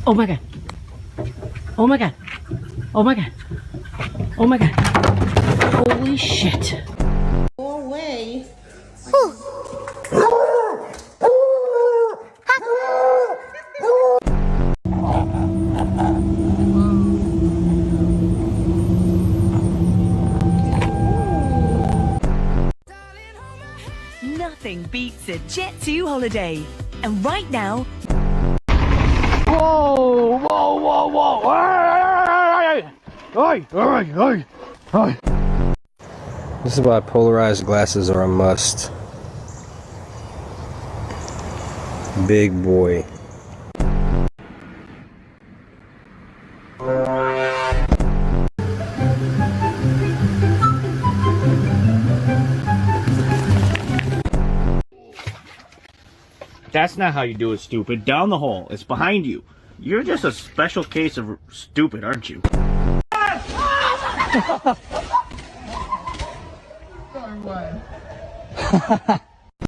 Oh my god. Oh my god. Oh my god. Oh my god. Holy shit. Go away. Nothing beats a Jet 2 holiday. And right now, Whoa! Whoa! Whoa! Whoa! Hey! Hey! Hey! Hey! This is why polarized glasses are a must. Big boy. That's not how you do it, stupid. Down the hole. It's behind you. You're just a special case of stupid, aren't you? Sorry, what?